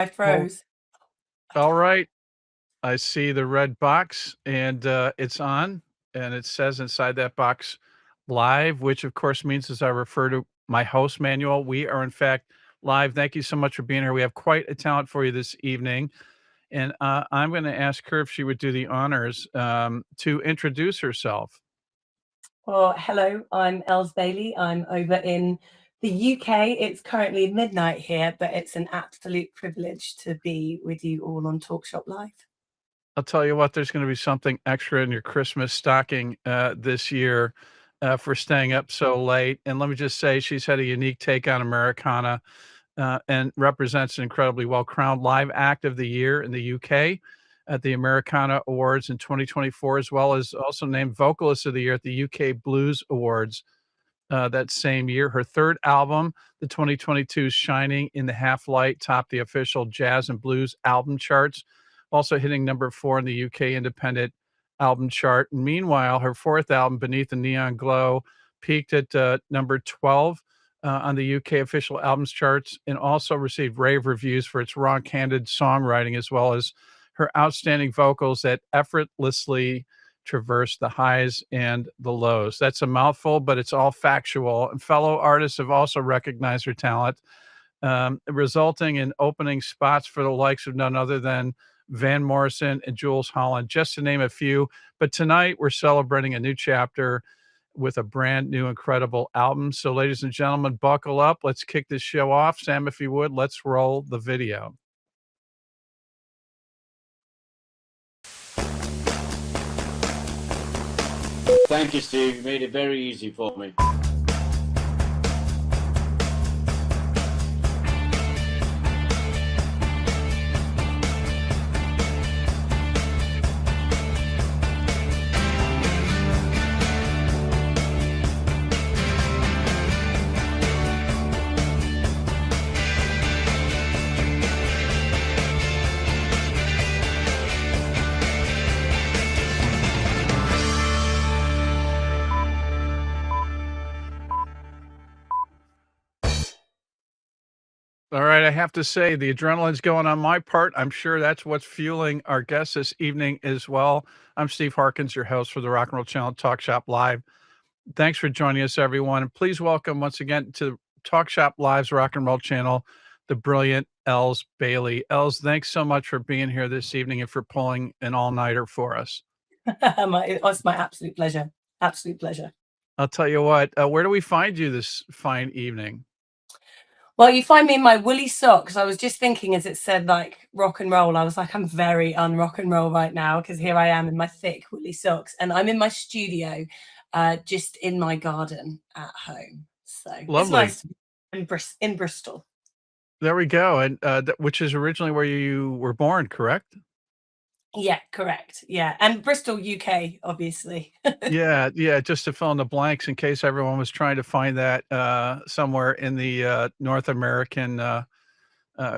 I Well, froze. all right. I see the red box and it's on and it says inside that box live, which of course means as I refer to my host manual, we are in fact live. Thank you so much for being here. We have quite a talent for you this evening. And I'm going to ask her if she would do the honors to introduce herself. Well, hello, I'm Elles Bailey. I'm over in the UK. It's currently midnight here, but it's an absolute privilege to be with you all on TalkShop Live. I'll tell you what, there's going to be something extra in your Christmas stocking this year for staying up so late. And let me just say, she's had a unique take on Americana and represents an incredibly well crowned live act of the year in the UK at the Americana Awards in 2024, as well as also named Vocalist of the Year at the UK Blues Awards that same year. Her third album, the 2022 Shining in the Half Light, topped the official jazz and blues album charts, also hitting number 4 in the UK independent album chart. And meanwhile, her fourth album, Beneath the Neon Glow, peaked at number 12 on the UK official albums charts and also received rave reviews for its raw, candid songwriting, as well as her outstanding vocals that effortlessly traverse the highs and the lows. That's a mouthful, but it's all factual. And fellow artists have also recognized her talent, resulting in opening spots for the likes of none other than Van Morrison and Jules Holland, just to name a few. But tonight we're celebrating a new chapter with a brand new, incredible album. So, ladies and gentlemen, buckle up. Let's kick this show off. Sam, if you would, let's roll the video. Thank you, Steve. You made it very easy for me. All right, I have to say the adrenaline's going on my part. I'm sure that's what's fueling our guests this evening as well. I'm Steve Harkins, your host for the Rock and Roll Channel Talk Shop Live. Thanks for joining us, everyone. And please welcome once again to Talk Shop Live's Rock and Roll Channel, the brilliant Elles Bailey. Elles, thanks so much for being here this evening and for pulling an all-nighter for us. It's my absolute pleasure. Absolute pleasure. I'll tell you what, where do we find you this fine evening? Well, you find me in my woolly socks. I was just thinking as it said like rock and roll. I was like, I'm very un-rock and roll right now because here I am in my thick woolly socks and I'm in my studio just in my garden at home. So Lovely. It's nice to be in Bristol. There we go. And which is originally where you were born, correct? Yeah, correct. Yeah. And Bristol, UK, obviously. Yeah, just to fill in the blanks in case everyone was trying to find that somewhere in the North American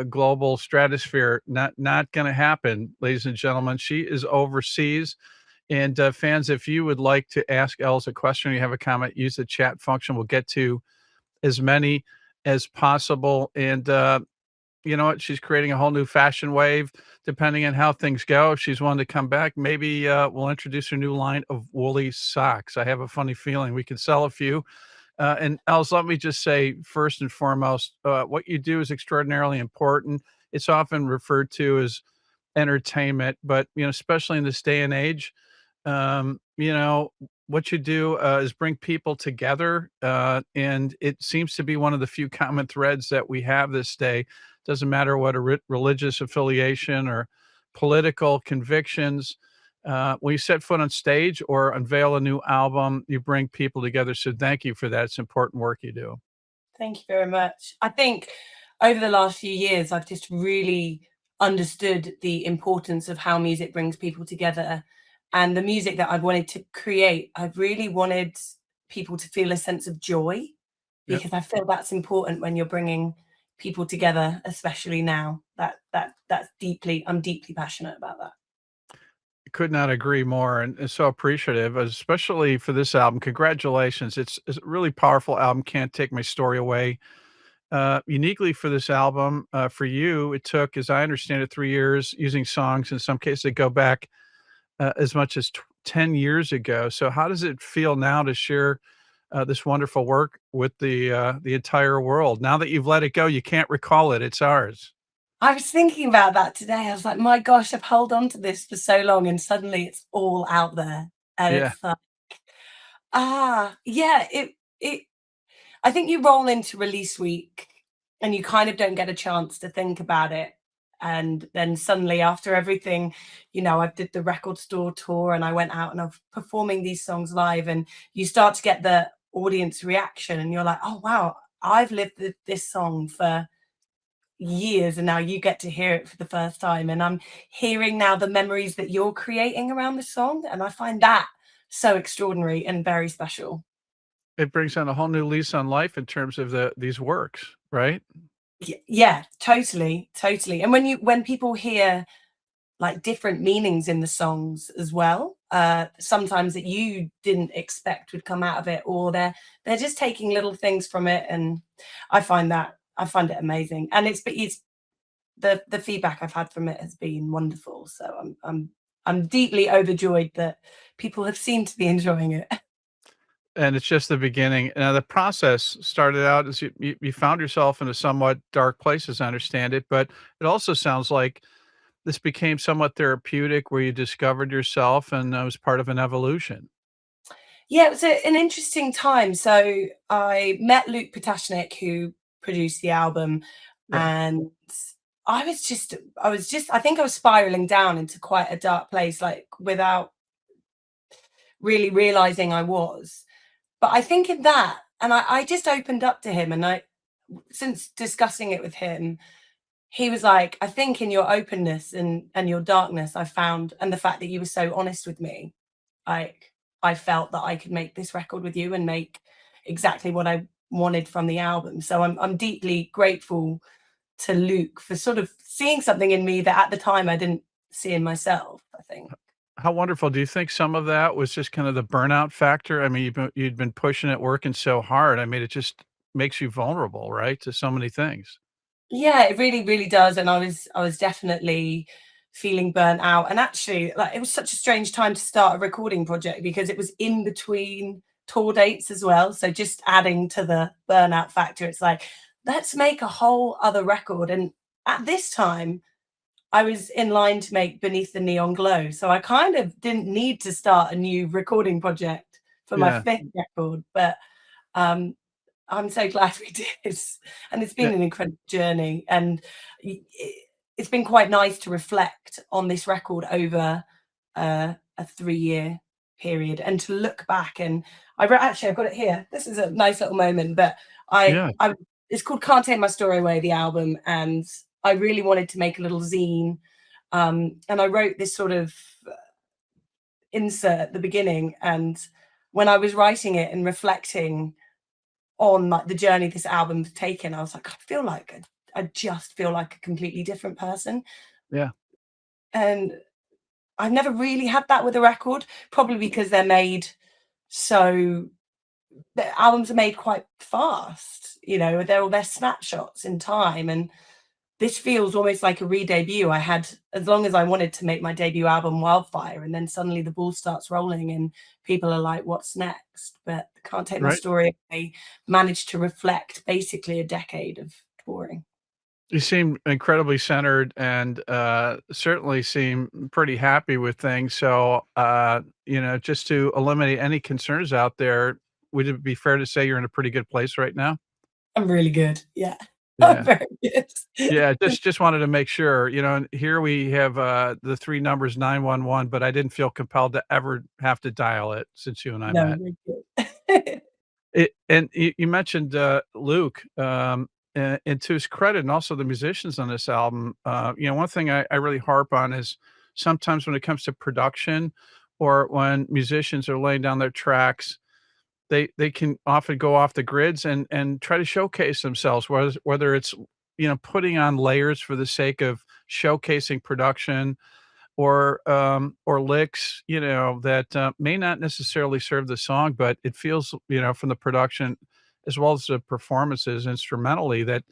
global stratosphere. Not going to happen, ladies and gentlemen. She is overseas. And fans, if you would like to ask Elles a question or you have a comment, use the chat function. We'll get to as many as possible. And you know what? She's creating a whole new fashion wave, depending on how things go. If she's willing to come back, maybe we'll introduce her new line of woolly socks. I have a funny feeling we can sell a few. And Elles, let me just say, first and foremost, what you do is extraordinarily important. It's often referred to as entertainment, but, you know, especially in this day and age, you know, what you do is bring people together. And it seems to be one of the few common threads that we have this day. Doesn't matter what a religious affiliation or political convictions. When you set foot on stage or unveil a new album, you bring people together. So thank you for that. It's important work you do. Thank you very much. I think over the last few years, I've just really understood the importance of how music brings people together. And the music that I've wanted to create, I've really wanted people to feel a sense of joy, because I feel that's important when you're bringing people together, especially now. I'm deeply passionate about that. Could not agree more, and so appreciative, especially for this album. Congratulations. It's a really powerful album. Can't Take My Story Away. uniquely for this album. For you, it took, as I understand it, 3 years using songs in some cases that go back as much as 10 years ago. So how does it feel now to share this wonderful work with the entire world? Now that you've let it go, you can't recall it. It's ours. I was thinking about that today. I was like, my gosh, I've held on to this for so long, and suddenly it's all out there. And Yeah. it's like, yeah, it I think you roll into release week and you kind of don't get a chance to think about it. And then suddenly after everything, I did the record store tour and I went out and I was performing these songs live, and you start to get the audience reaction and you're like, oh wow, I've lived this song for years and now you get to hear it for the first time. And I'm hearing now the memories that you're creating around the song. And I find that so extraordinary and very special. It brings on a whole new lease on life in terms of these works, right? Yeah, totally, totally. And when people hear like different meanings in the songs as well, sometimes that you didn't expect would come out of it, or they're just taking little things from it, and I find it amazing. And it's the feedback I've had from it has been wonderful. So I'm deeply overjoyed that people have seemed to be enjoying it. And it's just the beginning. Now the process started out as you found yourself in a somewhat dark place, as I understand it, but it also sounds like this became somewhat therapeutic where you discovered yourself and that was part of an evolution. Yeah, it was an interesting time. So I met Luke Potashnik, who produced the album, Right. and I think I was spiraling down into quite a dark place, like without really realizing I was. But I think in that, and I just opened up to him, and since discussing it with him, he was like, I think in your openness and your darkness, I found, and the fact that you were so honest with me, like I felt that I could make this record with you and make exactly what I wanted from the album. So I'm deeply grateful to Luke for sort of seeing something in me that at the time I didn't see in myself, I think. How wonderful. Do you think some of that was just kind of the burnout factor? I mean, you'd been pushing it, working so hard. I mean, it just makes you vulnerable, right, to so many things. Yeah, it really, really does. And I was definitely feeling burnt out. And actually, like it was such a strange time to start a recording project because it was in between tour dates as well. So just adding to the burnout factor, it's like, let's make a whole other record. And at this time, I was in line to make Beneath the Neon Glow. So I kind of didn't need to start a new recording project for my Yeah. fifth record. But um I'm so glad we did, and it's Yeah. been an incredible journey, and it's been quite nice to reflect on this record over a 3-year period, and to look back. And actually I've got it here. This is a nice little moment, but Yeah. I it's called Can't Take My Story Away, the album, and I really wanted to make a little zine, and I wrote this sort of insert at the beginning, and when I was writing it and reflecting on like the journey this album's taken, I was like, I just feel like a completely different person. Yeah. And I've never really had that with a record, probably because so the albums are made quite fast, they're snapshots in time. And this feels almost like a re-debut. I had, as long as I wanted to make my debut album, Wildfire, and then suddenly the ball starts rolling and people are like, what's next? But Can't Take My Right. Story Away managed to reflect basically a decade of touring. You seem incredibly centered and certainly seem pretty happy with things. So, just to eliminate any concerns out there, would it be fair to say you're in a pretty good place right now? I'm really good. Yeah. I'm Yeah. very good. Yeah, just wanted to make sure, and here we have, the 3 numbers 911, but I didn't feel compelled to ever have to dial it since you and I No, met. we're good. And you mentioned, Luke, and to his credit and also the musicians on this album, one thing I really harp on is sometimes when it comes to production or when musicians are laying down their tracks, they can often go off the grids and try to showcase themselves, whether it's, putting on layers for the sake of showcasing production or licks, that may not necessarily serve the song, but it feels, from the production as well as the performances instrumentally, that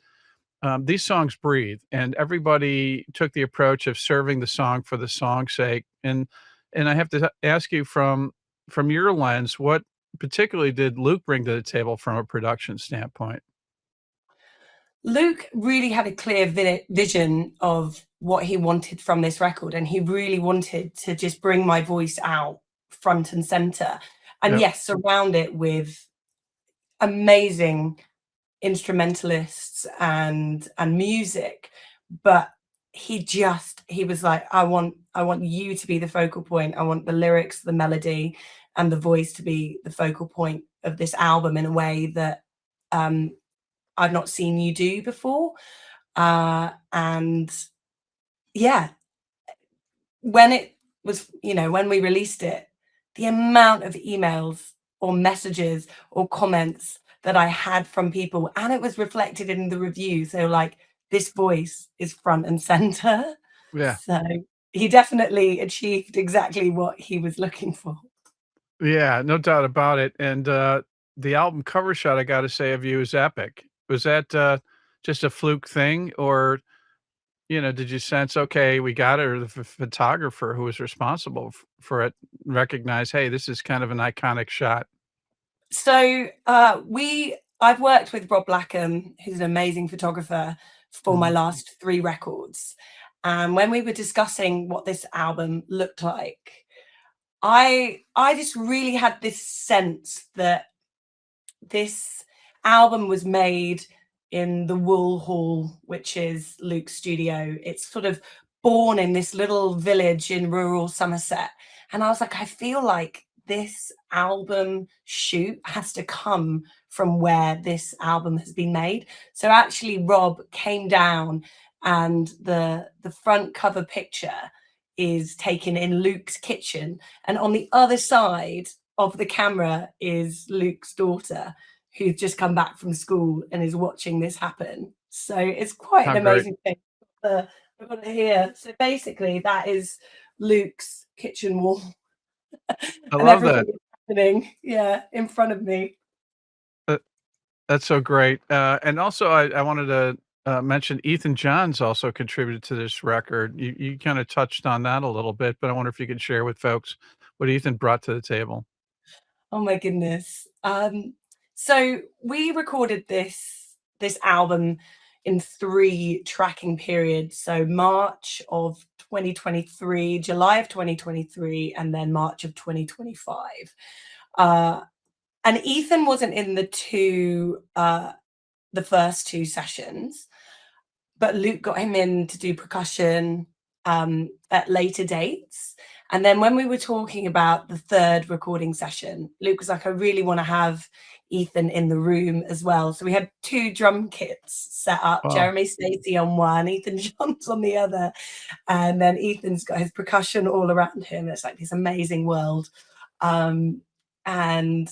these songs breathe, and everybody took the approach of serving the song for the song's sake. And I have to ask you, from your lens, what particularly did Luke bring to the table from a production standpoint? Luke really had a clear vision of what he wanted from this record, and he really wanted to just bring my voice out front and center, and Yep. yes, surround it with amazing instrumentalists and music. But he was like, I want you to be the focal point. I want the lyrics, the melody, and the voice to be the focal point of this album in a way that um I've not seen you do before. And yeah, when it was, when we released it, the amount of emails or messages or comments that I had from people, and it was reflected in the reviews. They were like, this voice is front and center. Yeah. So he definitely achieved exactly what he was looking for. Yeah, no doubt about it, and, the album cover shot, I gotta say, of you is epic. Was that, just a fluke thing, or, did you sense, "Okay, we got it," or the photographer who was responsible for it recognize, "Hey, this is kind of an iconic shot"? So I've worked with Rob Blackham, who's an amazing photographer, for my Mhm. last 3 records. And when we were discussing what this album looked like, I just really had this sense that this album was made in the Wool Hall, which is Luke's studio. It's sort of born in this little village in rural Somerset. And I was like, I feel like this album shoot has to come from where this album has been made. So actually Rob came down, and the front cover picture is taken in Luke's kitchen, and on the other side of the camera is Luke's daughter, who's just come back from school and is watching this happen. So it's quite How an great. amazing thing. I've got it here. So basically, that is Luke's kitchen wall, I and love everything that. is happening, yeah, in front of me. Uh, that's so great, and also I wanted to, mention Ethan Johns also contributed to this record. You kinda touched on that a little bit, but I wonder if you could share with folks what Ethan brought to the table. Oh my goodness. So we recorded this album in 3 tracking periods. So March of 2023, July of 2023, and then March of 2025. Uh, and Ethan wasn't in the first 2 sessions, but Luke got him in to do percussion at later dates. And then when we were talking about the third recording session, Luke was like, I really want to have Ethan in the room as well. So we had 2 drum kits set up, Wow. Jeremy Stacey on one, Ethan Johns on the other. And then Ethan's got his percussion all around him. It's like this amazing world. And I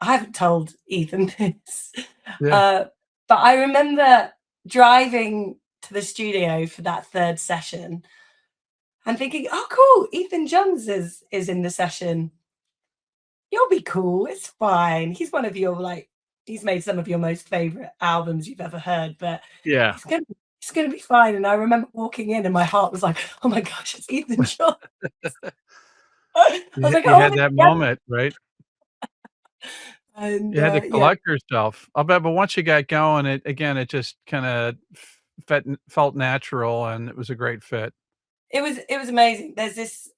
haven't told Ethan this. Yeah. Uh, but I remember driving to the studio for that third session and thinking, "Oh, cool, Ethan Johns is in the session. You'll be cool. It's fine. He's one of your he's made some of your most favorite albums you've ever heard, but Yeah. he's gonna be fine." And I remember walking in, and my heart was like, "Oh my gosh, it's Ethan Johns." I was like, You "Oh, had they're that together." moment, right? And You had to yeah, collect yourself. I'll bet, but once you got going, it just kinda felt natural, and it was a great fit. it was amazing. There's this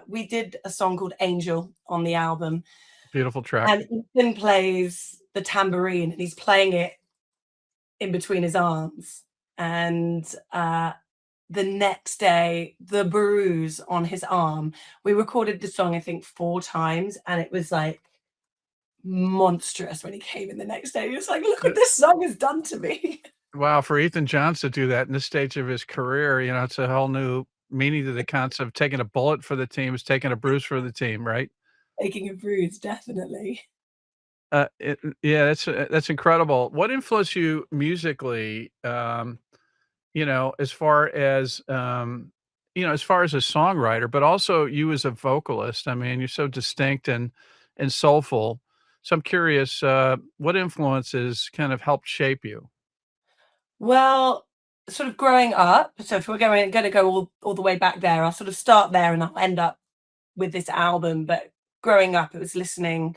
we did a song called Angel on the album, Beautiful track. and Ethan plays the tambourine, and he's playing it in between his arms. And the next day, the bruise on his arm, we recorded the song, I think, 4 times, and it was like monstrous when he came in the next day. He was like, look what this song has done to me. Wow, for Ethan Johns to do that in this stage of his career, it's a whole new meaning to the concept of taking a bullet for the team is taking a bruise for the team, right? Taking a bruise, definitely. Yeah, that's incredible. What influenced you musically, as far as, as far as a songwriter, but also you as a vocalist? I mean, you're so distinct and soulful. So I'm curious, what influences kind of helped shape you? Well, sort of growing up, so if we're gonna go all the way back there, I'll sort of start there and I'll end up with this album. But growing up, it was listening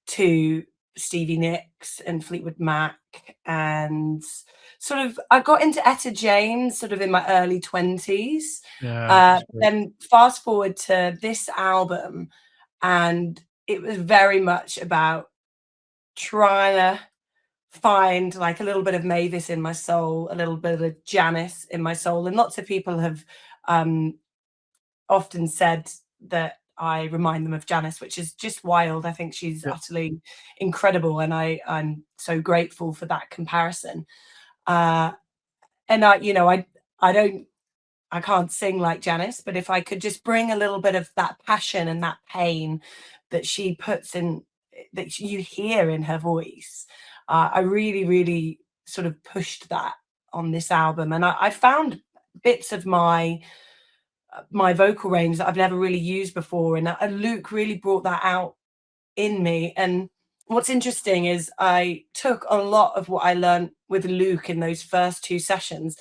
to Stevie Nicks and Fleetwood Mac, and sort of I got into Etta James sort of in my early 20s. Yeah, it's great. Then fast forward to this album, and it was very much about trying to find like a little bit of Mavis in my soul, a little bit of Janice in my soul. And lots of people have um, often said that I remind them of Janice, which is just wild. I think she's Yeah. utterly incredible, and I'm so grateful for that comparison. Uh, and I don't I can't sing like Janice, but if I could just bring a little bit of that passion and that pain that she puts in, that you hear in her voice, I really, really sort of pushed that on this album, and I found bits of my vocal range that I've never really used before, and Luke really brought that out in me. And what's interesting is I took a lot of what I learned with Luke in those first two sessions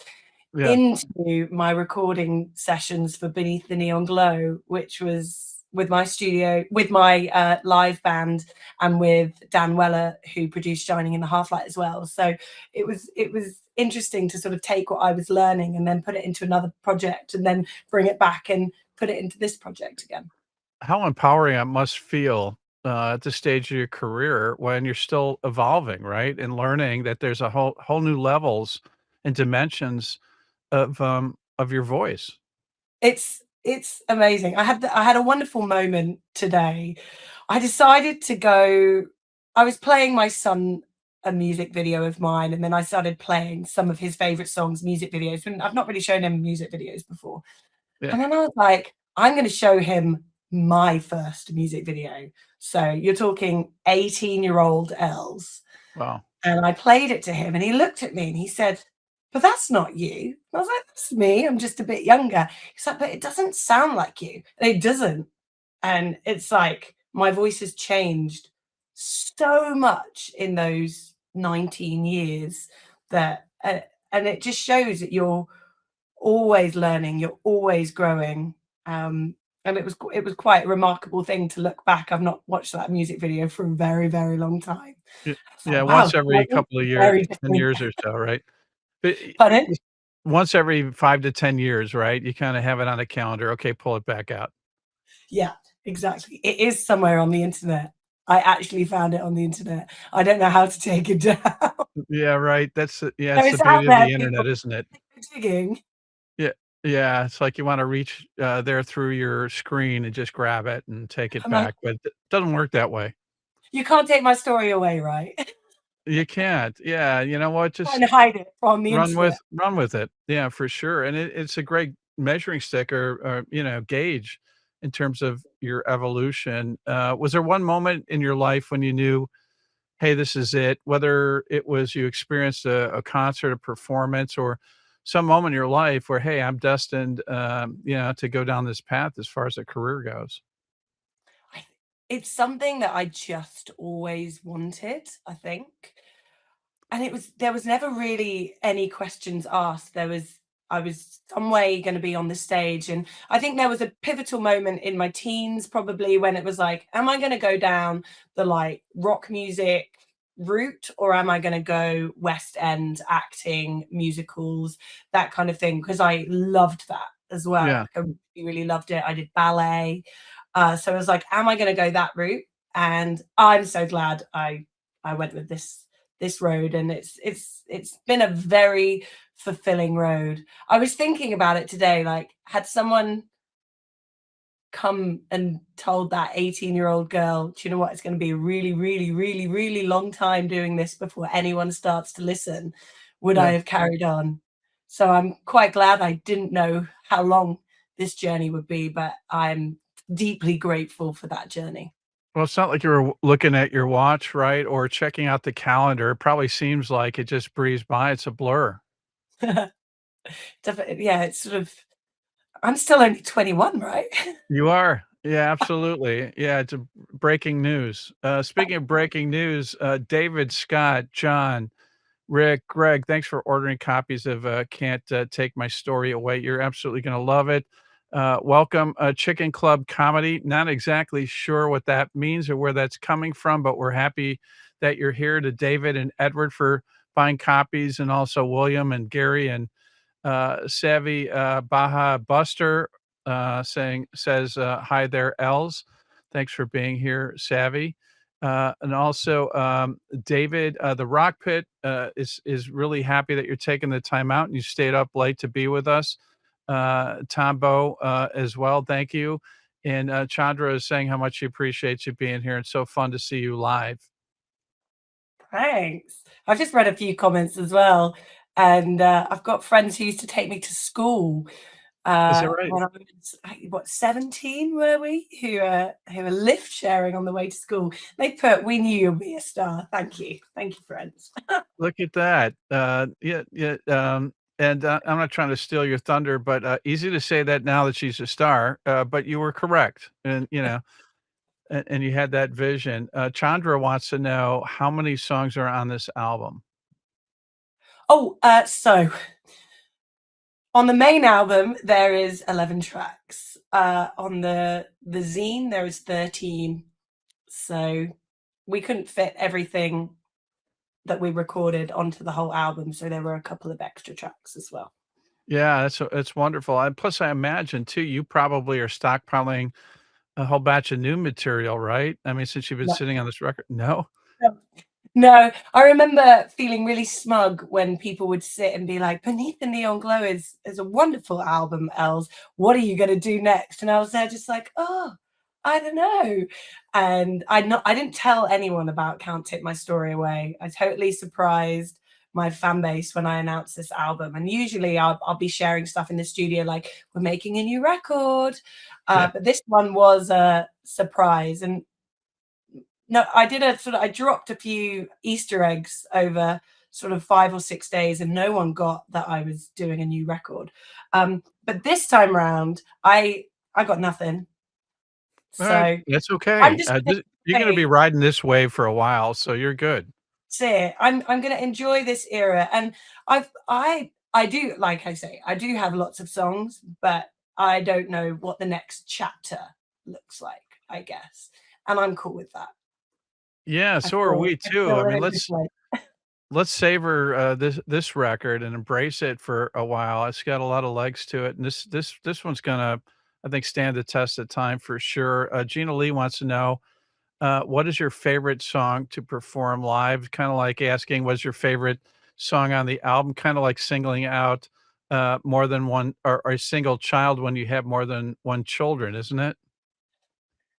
Yeah. into my recording sessions for Beneath the Neon Glow, which was with my live band, and with Dan Weller, who produced Shining in the Half-Light as well. So it was interesting to sort of take what I was learning and then put it into another project, and then bring it back and put it into this project again. How empowering it must feel, at this stage of your career when you're still evolving, right? And learning that there's a whole new levels and dimensions of your voice. It's amazing. I had a wonderful moment today. I decided to go I was playing my son a music video of mine, and then I started playing some of his favorite songs, music videos, and I've not really shown him music videos before. Yeah. And then I was like, I'm gonna show him my first music video. So you're talking 18-year-old Els. Wow. And I played it to him, and he looked at me and he said, "But that's not you." I was like, "That's me. I'm just a bit younger." He's like, "But it doesn't sound like you." And it doesn't. And it's like my voice has changed so much in those 19 years that, and it just shows that you're always learning, you're always growing. And it was quite a remarkable thing to look back. I've not watched that music video for a very, very long time. Y It's like, yeah, wow, once my every voice couple of is years, very 10 different. years or so, right? But Pardon? just once every 5 to 10 years, right? You kinda have it on a calendar, "Okay, pull it back out." Yeah, exactly. It is somewhere on the internet. I actually found it on the internet. I don't know how to take it down. Yeah, right, that's the yeah, So it's the it's out beauty of there, the people. internet, isn't it? Digging. Yeah, yeah, it's like you wanna reach, there through your screen and just grab it and take it I'm like, back, but it doesn't work that way. "You can't take my story away, right?" You can't. Yeah, you know what? Trying Just to hide it from the internet. run with it. Yeah, for sure, and it's a great measuring stick or, gauge in terms of your evolution. Was there one moment in your life when you knew, "Hey, this is it," whether it was you experienced a concert, a performance, or some moment in your life where, "Hey, I'm destined, to go down this path as far as a career goes." I It's something that I just always wanted, I think. And there was never really any questions asked. I was some way gonna be on the stage, and I think there was a pivotal moment in my teens probably when it was like, am I gonna go down the, like, rock music route, or am I gonna go West End acting, musicals, that kind of thing? Because I loved that as well. Yeah. Like, I really, really loved it. I did ballet. So I was like, am I gonna go that route? And I'm so glad I went with this road, and it's been a very fulfilling road. I was thinking about it today, like, had someone come and told that 18-year-old girl, "Do you know what? It's gonna be a really, really, really, really long time doing this before anyone starts to listen," would I Yeah. have carried on? So I'm quite glad I didn't know how long this journey would be, but I'm deeply grateful for that journey. Well, it's not like you were looking at your watch, right, or checking out the calendar. It probably seems like it just breezed by. It's a blur. Yeah, it's sort of I'm still only 21, right? You are. Yeah, absolutely. Yeah, it's a breaking news. Speaking of breaking news, David, Scott, John, Rick, Greg, thanks for ordering copies of Can't Take My Story Away. You're absolutely going to love it. Welcome, Chicken Club Comedy. Not exactly sure what that means or where that's coming from, but we're happy that you're here. To David and Edward for buying copies, and also William and Gary and Savvy Baja Buster says hi there, Els. Thanks for being here, Savvy. And also David, the Rock Pit is really happy that you're taking the time out and you stayed up late to be with us. Tombo as well, thank you. And Chandra is saying how much she appreciates you being here. It's so fun to see you live. Thanks. I've just read a few comments as well, and I've got friends who used to take me to school Is that right? when I was, what, 17 were we? Who were lift sharing on the way to school. They put, "We knew you'd be a star." Thank you, friends. Look at that. Yeah, yeah. And I'm not trying to steal your thunder, but easy to say that now that she's a star. But you were correct, and and you had that vision. Chandra wants to know how many songs are on this album. Oh, so on the main album there is 11 tracks. On the zine there is 13. So we couldn't fit everything that we recorded onto the whole album, so there were a couple of extra tracks as well. Yeah, that's wonderful. And plus, I imagine too, you probably are stockpiling a whole batch of new material, right? I mean, since you've been No, sitting on this record. No. no, no, I remember feeling really smug when people would sit and be like, "Beneath the Neon Glow is a wonderful album, Els. What are you going to do next?" And I was there just like, "Oh, I don't know." And I didn't tell anyone about Can't Take My Story Away. I totally surprised my fan base when I announced this album. And usually I'll be sharing stuff in the studio, like, "We're making a new record." Yeah. But this one was a surprise. And no, I dropped a few Easter eggs over sort of 5 or 6 days, and no one got that I was doing a new record. But this time round, I got nothing. All right. So That's I'm okay. just gonna You're going to say, be riding this wave for a while, so you're good. that's it. I'm gonna enjoy this era. And I do, like I say, I do have lots of songs, but I don't know what the next chapter looks like, I guess. And I'm cool with that. Yeah, I so are we I too. feel I we're mean, in a good place. let's savor this record and embrace it for a while. It's got a lot of legs to it, and this one's gonna, I think, stand the test of time for sure. Gina Lee wants to know, what is your favorite song to perform live? Kind of like asking, what's your favorite song on the album? Kind of like singling out more than one, or a single child when you have more than one children, isn't it?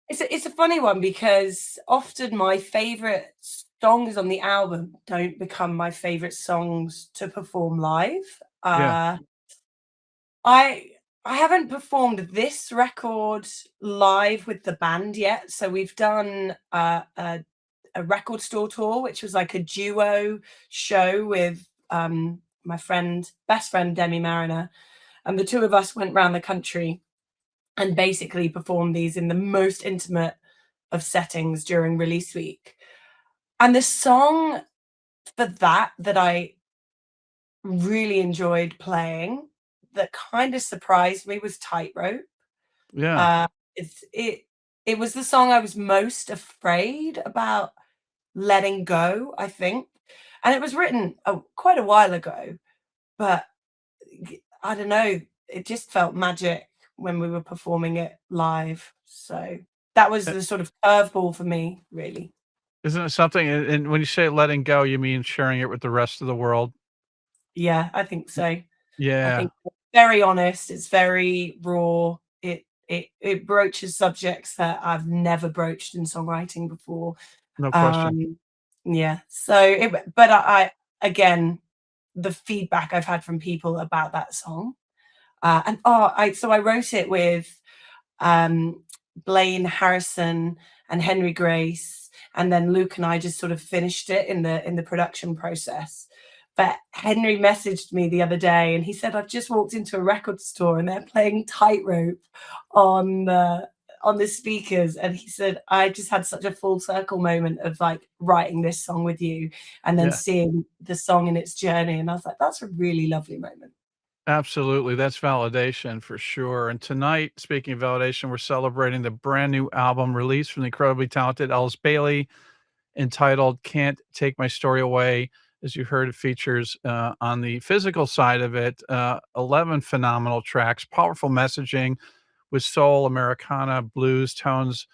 It's a funny one because often my favorite songs on the album don't become my favorite songs to perform live. Yeah, I I haven't performed this record live with the band yet. So we've done a record store tour, which was like a duo show with my best friend Demi Mariner, and the two of us went around the country and basically performed these in the most intimate of settings during release week. And the song for that I really enjoyed playing, that kind of surprised me, was Tightrope. yeah. Uh, it was the song I was most afraid about letting go, I think. And it was written quite a while ago, but I don't know, it just felt magic when we were performing it live. So that was Uh, the sort of curveball for me, really. Isn't it something? And when you say letting go, you mean sharing it with the rest of the world? Yeah, I think so. I Yeah, think it's very honest, it's very raw. It broaches subjects that I've never broached in songwriting before. no question. Um, yeah, so but I again, the feedback I've had from people about that song, and I wrote it with um, Blaine Harrison and Henry Grace, and then Luke and I just sort of finished it in the production process. But Henry messaged me the other day, and he said, "I've just walked into a record store and they're playing Tightrope on on the speakers, and he said, I just had such a full circle moment of like writing this song with you and then Yeah. seeing the song in its journey. And I was like, that's a really lovely moment. Absolutely. That's validation for sure. And tonight, speaking of validation, we're celebrating the brand new album released from the incredibly talented Elles Bailey, entitled Can't Take My Story Away. As you heard, it features on the physical side of it 11 phenomenal tracks, powerful messaging with soul, Americana, blues tones,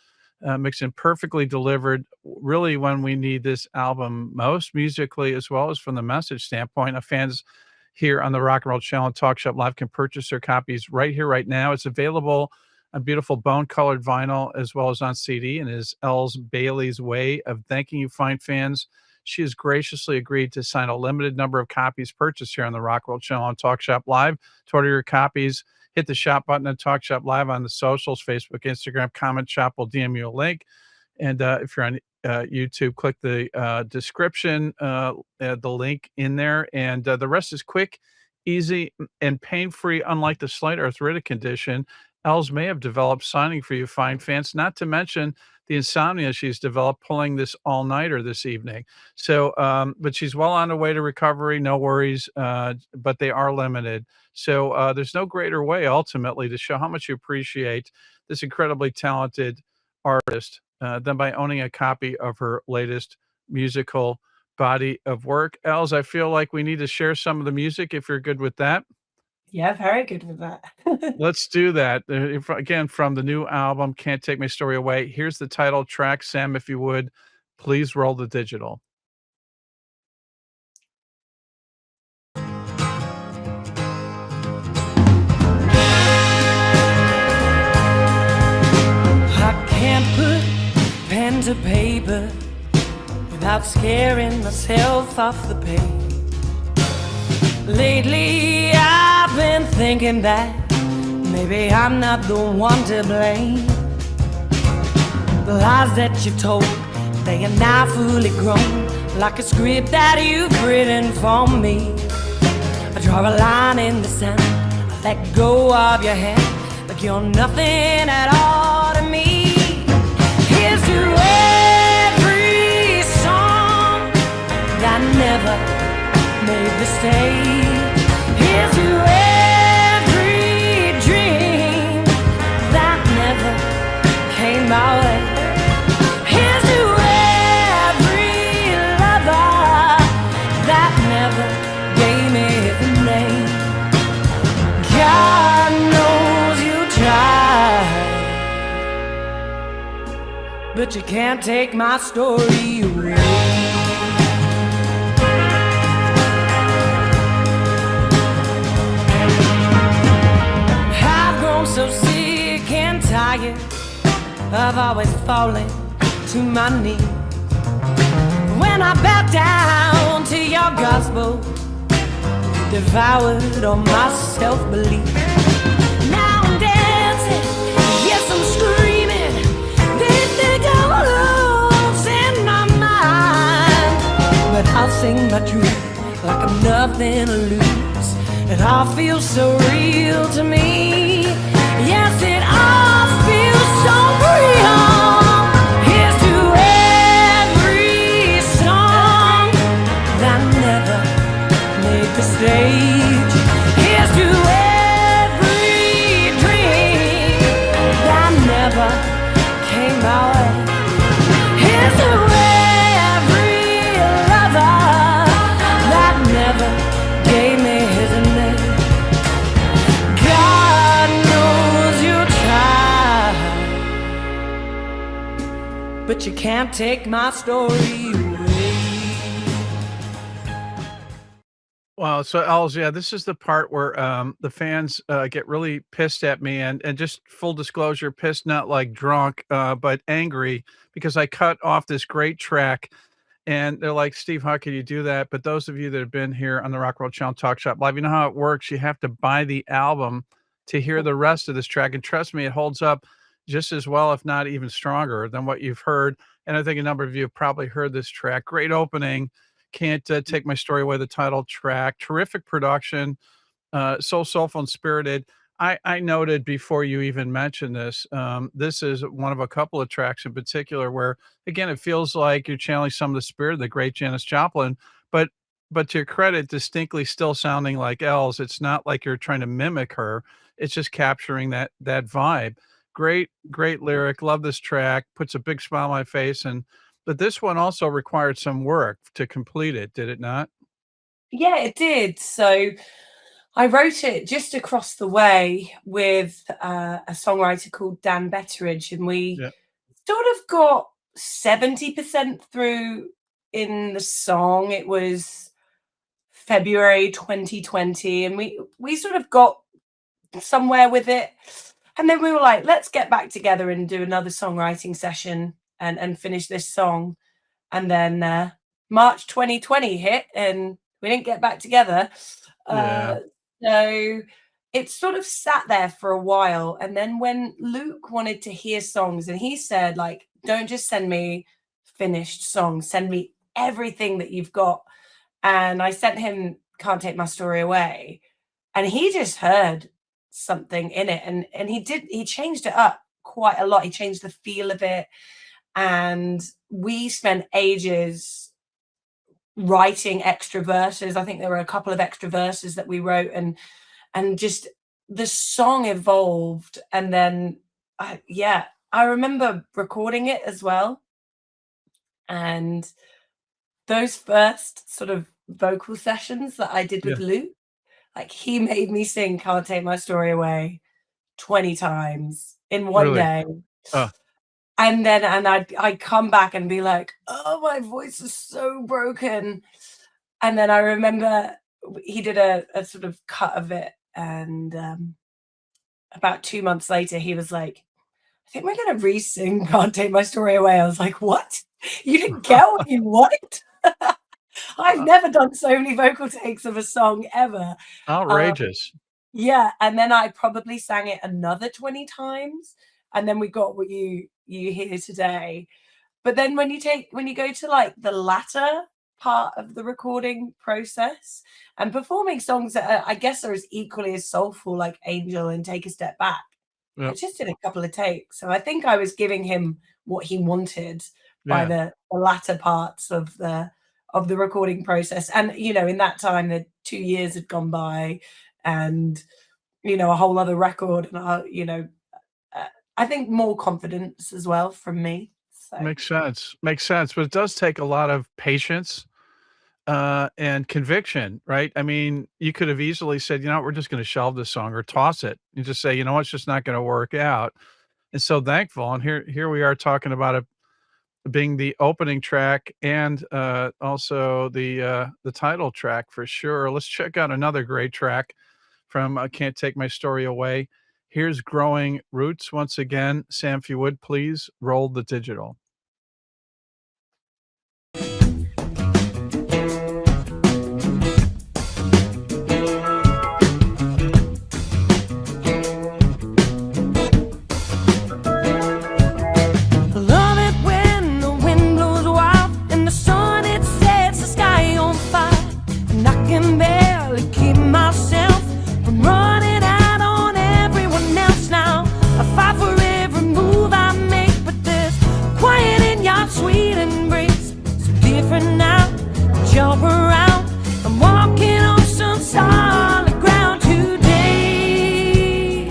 mixed in perfectly delivered, really when we need this album most musically as well as from the message standpoint. Fans here on the Rock and Roll Channel and Talk Shop Live can purchase their copies right here, right now. It's available on beautiful bone-colored vinyl as well as on CD, and is Elles Bailey's way of thanking you fine fans. She has graciously agreed to sign a limited number of copies purchased here on the Rock and Roll Channel on Talk Shop Live. To order your copies, hit the shop button and Talk Shop Live on the socials, Facebook, Instagram, comment shop will DM you a link. And if you're on YouTube, click the description, the link in there. And the rest is quick, easy, and pain-free. Unlike the slight arthritic condition Elles may have developed signing for you fine fans, not to mention the insomnia she's developed pulling this all-nighter this evening. So, but she's well on her way to recovery, no worries, but they are limited. So there's no greater way ultimately to show how much you appreciate this incredibly talented artist than by owning a copy of her latest musical body of work. Elles, I feel like we need to share some of the music if you're good with that. Yeah, very good with that. Let's do that. Again, from the new album, Can't Take My Story Away. Here's the title track. Sam, if you would, please roll the digital. I can't put pen to paper without scaring myself off the page. Lately I've been thinking that maybe I'm not the one to blame. The lies that you told, they are now fully grown, like a script that you've written for me. I draw a line in the sand, I let go of your hand, like you're nothing at all to me. Here's to every song that never made the stage. Here's to every dream that never came my way. Here's to every lover that never gave me the name. God knows you tried, but you can't take my story away. So sick and tired of always falling to my knees. When I bow down to your gospel, you devoured all my self-belief. Now I'm dancing, yes I'm screaming, they go loose in my mind. But I'll sing my truth like I'm nothing to lose. It all feels so real to me. Yes, it all feels so real. Here's to every song that never made the stage. Here's to every dream that never came my way. Here's to every lover that never gave me his name. But you can't take my story away. Wow. So, Elles, yeah, this is the part where the fans get really pissed at me, and just full disclosure, pissed not like drunk, but angry because I cut off this great track. And they're like, Steve, how can you do that? But those of you that have been here on the Rock and Roll Channel Talk Shop Live, you know how it works. You have to buy the album to hear the rest of this track. And trust me, it holds up just as well, if not even stronger than what you've heard. And I think a number of you have probably heard this track. Great opening. Can't Take My Story Away, the title track. Terrific production. So soulful and spirited. I noted before you even mentioned this, this is one of a couple of tracks in particular where, again, it feels like you're channeling some of the spirit of the great Janis Joplin, but to your credit, distinctly still sounding like Els. It's not like you're trying to mimic her. It's just capturing that vibe. Great lyric. Love this track. Puts a big smile on my face. But this one also required some work to complete it, did it not? Yeah, it did. So I wrote it just across the way with a songwriter called Dan Betteridge, and we Yeah. sort of got 70% through in the song. It was February 2020, and we sort of got somewhere with it. And then we were like, let's get back together and do another songwriting session and finish this song. And then March 2020 hit, and we didn't get back together. Yeah. So it sort of sat there for a while. And then when Luke wanted to hear songs, and he said, like, don't just send me finished songs, send me everything that you've got. And I sent him Can't Take My Story Away. And he just heard something in it. And he changed it up quite a lot. He changed the feel of it. And we spent ages writing extra verses. I think there were a couple of extra verses that we wrote, and just the song evolved. And then I remember recording it as well, and those first sort of vocal sessions that I did with Luke, like, he made me sing Can't Take My Story Away 20 times in one Really? day. Oh. And then I'd come back and be like, oh, my voice is so broken. And then I remember he did a sort of cut of it. And about 2 months later, he was like, I think we're going to re-sing Can't Take My Story Away. I was like, what? You didn't get what you wanted? I've never done so many vocal takes of a song ever. Outrageous. Yeah. And then I probably sang it another 20 times. And then we got what you hear today. But then when you go to like the latter part of the recording process and performing songs that I guess are as equally as soulful, like Angel and Take a Step Back, I just did a couple of takes. So I think I was giving him what he wanted by the latter parts of the recording process. And, you know, in that time, the 2 years had gone by, and, you know, a whole other record, and, I think more confidence as well from me. So. Makes sense. Makes sense. But it does take a lot of patience and conviction, right? I mean, you could have easily said, you know what, we're just going to shelve this song or toss it. You just say, you know what, it's just not going to work out. And so thankful. And here we are talking about it being the opening track and also the title track for sure. Let's check out another great track from Can't Take My Story Away. Here's Growing Roots once again. Sam, if you would, please roll the digital. Jump around, I'm walking on some solid ground today.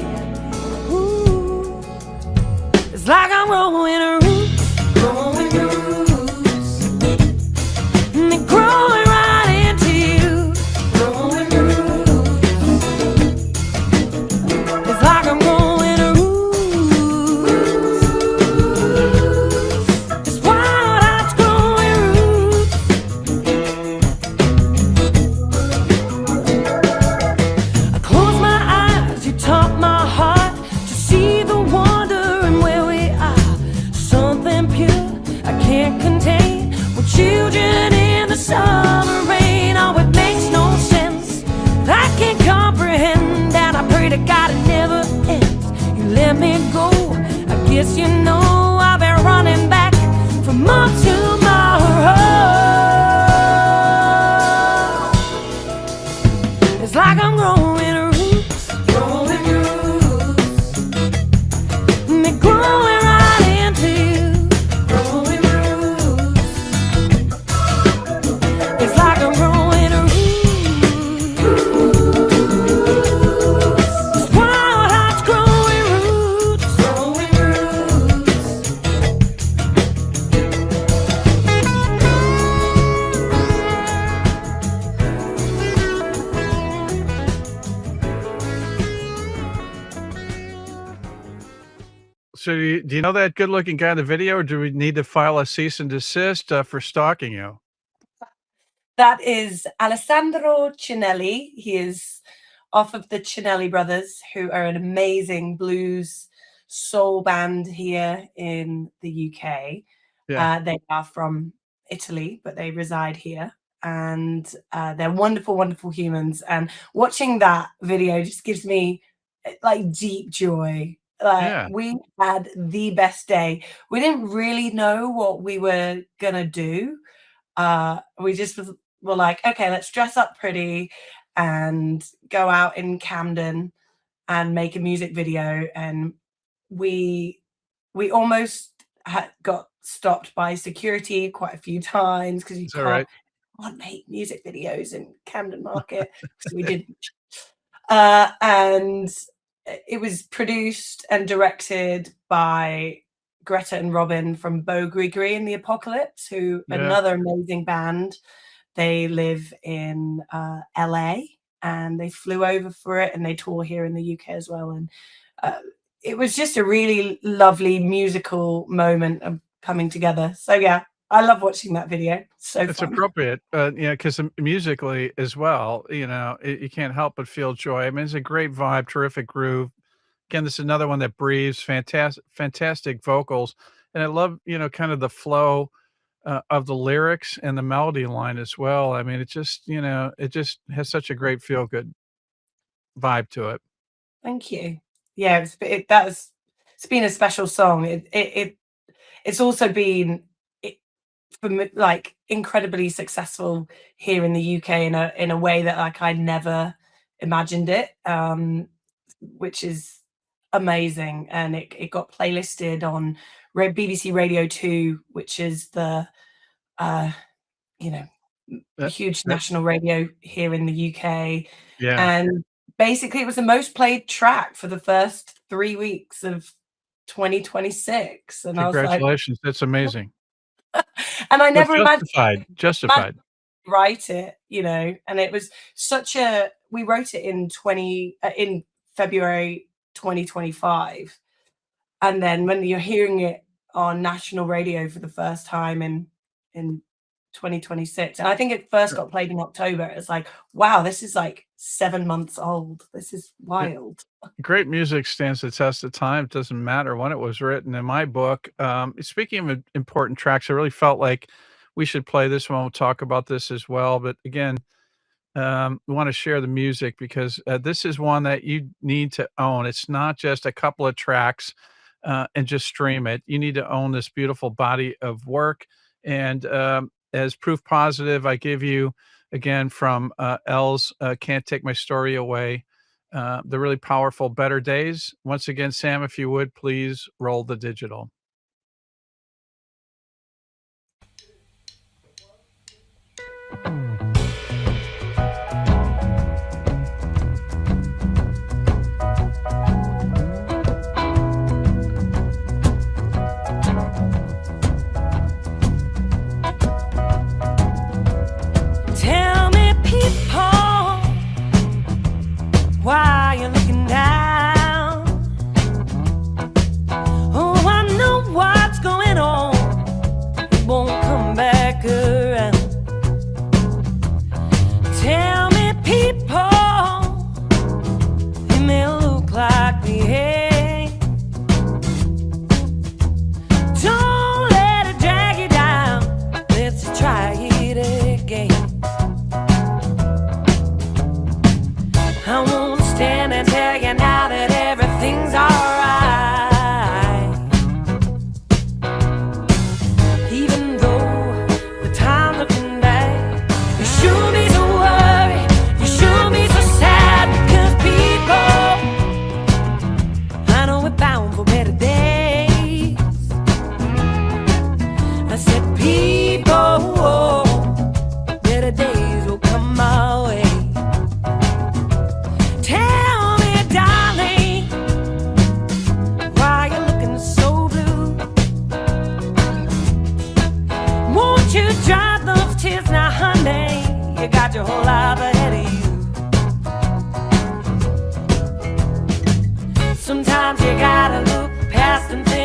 Ooh, it's like I'm growing roots, and they're growing right into you. It's like I'm growing roots. It's wild, it's growing roots. Taught my heart to see the wonder in where we are. Something pure I can't contain. We're children in the summer rain. Oh, it makes no sense, I can't comprehend. And I pray to God it never ends. You let me go, I guess you know I've been running back from up tomorrow. It's like I'm growing roots. So do you know that good-looking guy in the video, or do we need to file a cease and desist for stalking you? That is Alessandro Cinelli. He is off of the Cinelli brothers, who are an amazing blues soul band here in the UK. Yeah. They are from Italy, but they reside here. And they're wonderful, wonderful humans. And watching that video just gives me like deep joy. Like, Yeah. we had the best day. We didn't really know what we were gonna do. We just were like, okay, let's dress up pretty and go out in Camden and make a music video. And we almost got stopped by security quite a few times because you Is that right? can't make music videos in Camden Market, so we didn't. And it was produced and directed by Greta and Robin from Bo Grigri and the Apocalypse, who Yeah. another amazing band. They live in LA, and they flew over for it, and they tour here in the UK as well. And it was just a really lovely musical moment of coming together. So yeah, I love watching that video. So It's fun. appropriate, yeah, because musically as well, you know, you can't help but feel joy. I mean, it's a great vibe, terrific groove. Again, this is another one that breathes, fantastic vocals, and I love, you know, kind of the flow of the lyrics and the melody line as well. I mean, it just, you know, it just has such a great feel good vibe to it. Thank you. Yeah, it's been a special song. It's also been for me, like, incredibly successful here in the UK in a way that like I never imagined it, which is amazing. And it got playlisted on BBC Radio 2, which is the you know, That, huge that, national radio here in the UK. yeah, And basically it was the most played track for the first 3 weeks of 2026. And I was like, congratulations. That's amazing. and I Well, never imagined justified. write it, you know. And it was we wrote it in February 2025. And then when you're hearing it on national radio for the first time in 2026, and I think it first got played in October, it's like, wow, this is like 7 months old. This is wild. Great music stands the test of time. It doesn't matter when it was written. In my book, speaking of important tracks, I really felt like we should play this one. We'll talk about this as well. But again, we want to share the music because this is one that you need to own. It's not just a couple of tracks and just stream it. You need to own this beautiful body of work. And as proof positive, I give you, again, from Elles, Can't Take My Story Away, the really powerful Better Days. Once again, Sam, if you would, please roll the digital. Tell me, people, why you're looking down. Oh, I know what's going on. It won't come back around. Tell me, people, it may look like the end. Don't let it drag you down. Let's try it again. I won't stand and tell you now that everything's alright. Even though the time looking back, you should be so worried, you should be so sad. Because people, I know we're bound for better days. I said people, better days will come my way. Tell me, darling, why you're looking so blue. Won't you dry those tears now, honey? You got your whole life ahead of you. Sometimes you gotta look past and think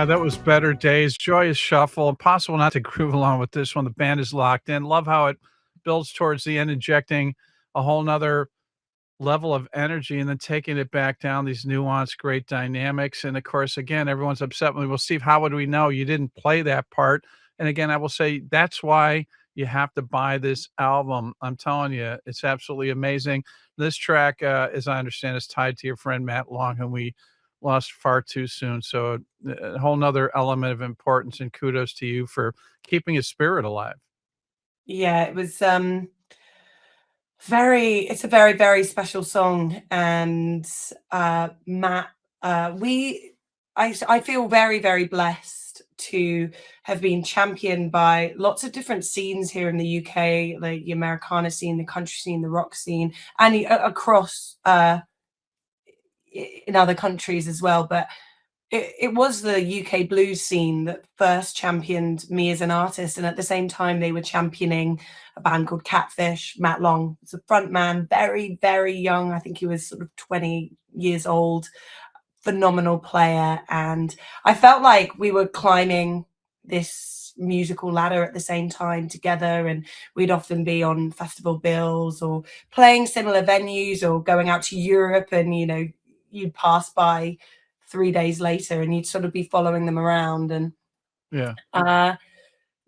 Yeah, that was Better Days, Joyous Shuffle. Impossible not to groove along with this one. The band is locked in. Love how it builds towards the end, injecting a whole nother level of energy and then taking it back down, these nuanced, great dynamics. And of course, again, everyone's upset with me. Well, Steve, how would we know you didn't play that part? And again, I will say that's why you have to buy this album. I'm telling you, it's absolutely amazing. This track, as I understand, is tied to your friend Matt Long, whom we lost far too soon. So a whole nother element of importance, and kudos to you for keeping his spirit alive. Yeah, it was it's a very, very special song. And Matt, I feel very, very blessed to have been championed by lots of different scenes here in the UK, like the Americana scene, the country scene, the rock scene, and across in other countries as well. But it was the UK blues scene that first championed me as an artist. And at the same time, they were championing a band called Catfish. Matt Long was a front man, very, very young. I think he was sort of 20 years old, phenomenal player. And I felt like we were climbing this musical ladder at the same time together. And we'd often be on festival bills or playing similar venues or going out to Europe. And, you'd pass by 3 days later and you'd sort of be following them around. And Yeah.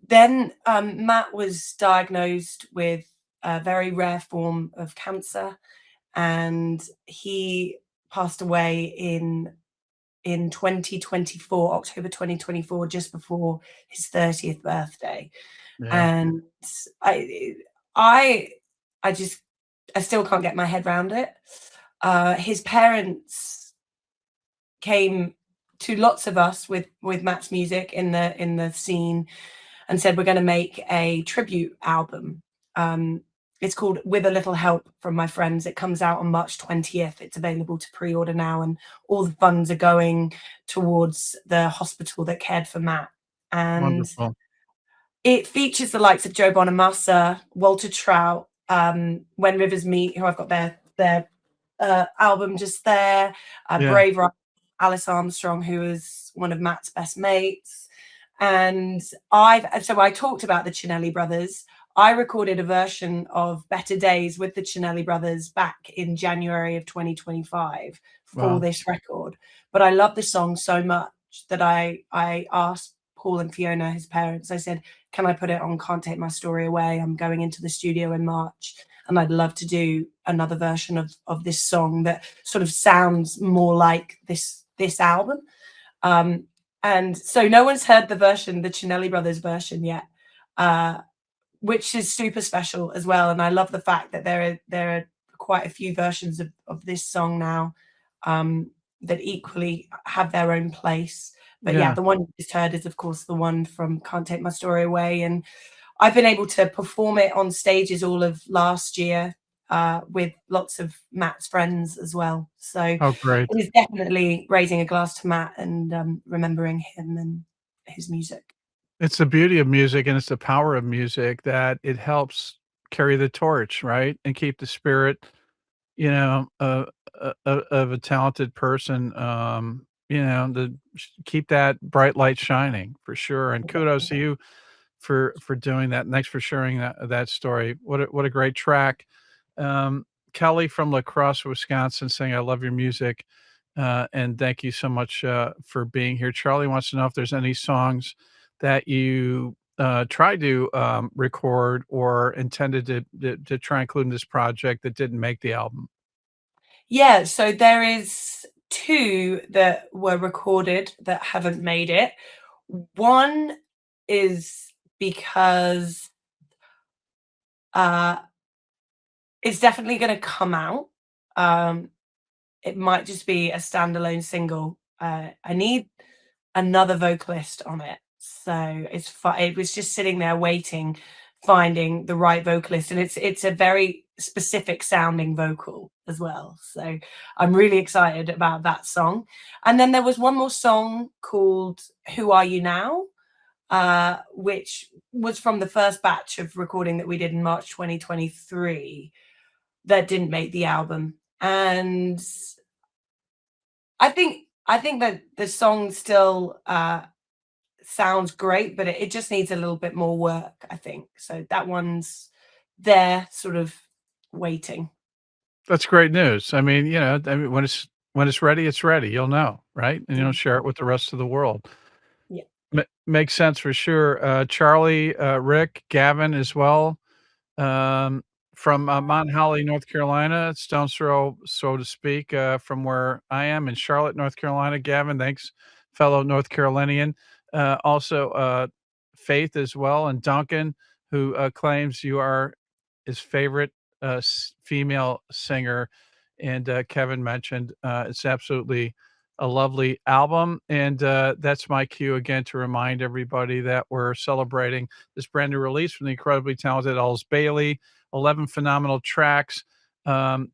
then Matt was diagnosed with a very rare form of cancer, and he passed away in 2024, October 2024, just before his 30th birthday. Yeah. And I still can't get my head around it. His parents came to lots of us with Matt's music in the scene and said, we're going to make a tribute album. It's called With a Little Help from My Friends. It comes out on March 20th. It's available to pre-order now, and all the funds are going towards the hospital that cared for Matt. And Wonderful. it features the likes of Joe Bonamassa, Walter Trout, When Rivers Meet, who I've got their album just there, Yeah. Brave Rock, Alice Armstrong, who is one of Matt's best mates. And I talked about the Cinelli brothers. I recorded a version of Better Days with the Cinelli brothers back in January of 2025 for Wow. this record. But I love the song so much that I asked Paul and Fiona, his parents, I said, can I put it on Can't Take My Story Away? I'm going into the studio in March, and I'd love to do another version of this song that sort of sounds more like this album. And so no one's heard the Cinelli brothers version yet, which is super special as well. And I love the fact that there are quite a few versions of this song now that equally have their own place. But yeah, the one you just heard is, of course, the one from Can't Take My Story Away. And I've been able to perform it on stages all of last year with lots of Matt's friends as well. So great. it is definitely raising a glass to Matt and remembering him and his music. It's the beauty of music, and it's the power of music that it helps carry the torch, right? And keep the spirit, of a talented person, to keep that bright light shining for sure. And kudos to you for doing that. Thanks for sharing that story. What a great track. Kelly from La Crosse, Wisconsin, saying, I love your music. And thank you so much for being here. Charlie wants to know if there's any songs that you tried to record or intended to try include in this project that didn't make the album. Yeah, so there is 2 that were recorded that haven't made it. One is because it's definitely going to come out. It might just be a standalone single. I need another vocalist on it. So it was just sitting there waiting, finding the right vocalist. And it's a very specific sounding vocal as well. So I'm really excited about that song. And then there was one more song called Who Are You Now? Which was from the first batch of recording that we did in March 2023 that didn't make the album. And I think I think that the song still sounds great, but it just needs a little bit more work, I think. So that one's there, sort of waiting. That's great news. I mean, I mean, when it's ready, it's ready. You'll know, right? And you'll Mm. share it with the rest of the world. Yeah. Makes sense for sure. Charlie, Rick, Gavin as well. Um, from Mount Holly, North Carolina, stone's throw, so to speak, from where I am in Charlotte, North Carolina. Gavin, thanks, fellow North Carolinian. Also, Faith as well, and Duncan, who claims you are his favorite female singer. And Kevin mentioned it's absolutely a lovely album. And that's my cue again to remind everybody that we're celebrating this brand new release from the incredibly talented Elles Bailey. 11 phenomenal tracks,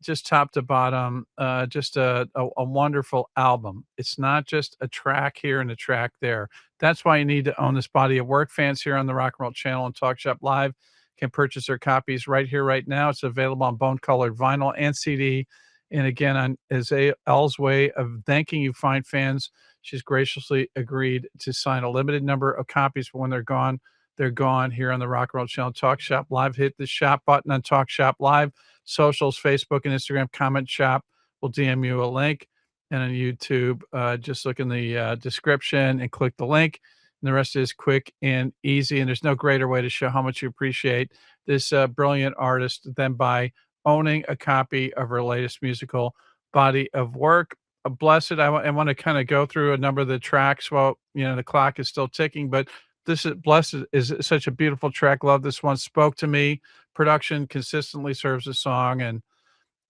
just top to bottom, just a wonderful album. It's not just a track here and a track there. That's why you need to own this body of work. Fans here on the Rock and Roll Channel and Talk Shop Live can purchase their copies right here, right now. It's available on bone-colored vinyl and CD. And again, on as Elle's way of thanking you, fine fans, she's graciously agreed to sign a limited number of copies. But when they're gone here on the Rock and Roll Channel. Talk Shop Live. Hit the shop button on Talk Shop Live. Socials, Facebook and Instagram, comment shop. We'll DM you a link. And on YouTube, just look in the description and click the link. And the rest is quick and easy. And there's no greater way to show how much you appreciate this brilliant artist than by owning a copy of her latest musical body of work. Blessed. I want to kind of go through a number of the tracks while the clock is still ticking, but this is Blessed is such a beautiful track. Love this one. Spoke to me. Production consistently serves the song, and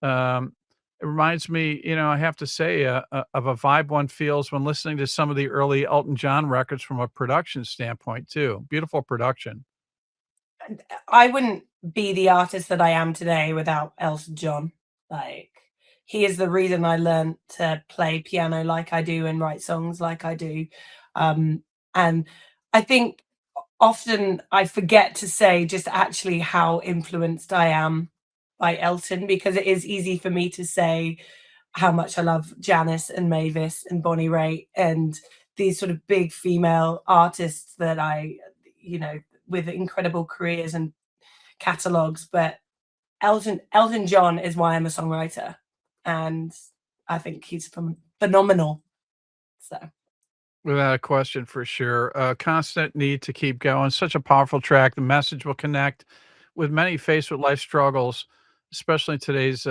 it reminds me, I have to say, of a vibe one feels when listening to some of the early Elton John records from a production standpoint too. Beautiful production. I wouldn't be the artist that I am today without Elton John. Like, he is the reason I learned to play piano like I do and write songs like I do. And I think often I forget to say just actually how influenced I am by Elton, because it is easy for me to say how much I love Janice and Mavis and Bonnie Raitt and these sort of big female artists that with incredible careers and catalogs. But Elton John is why I'm a songwriter, and I think he's phenomenal. So. Without a question, for sure. Constant need to keep going. Such a powerful track. The message will connect with many faced with life struggles, especially in today's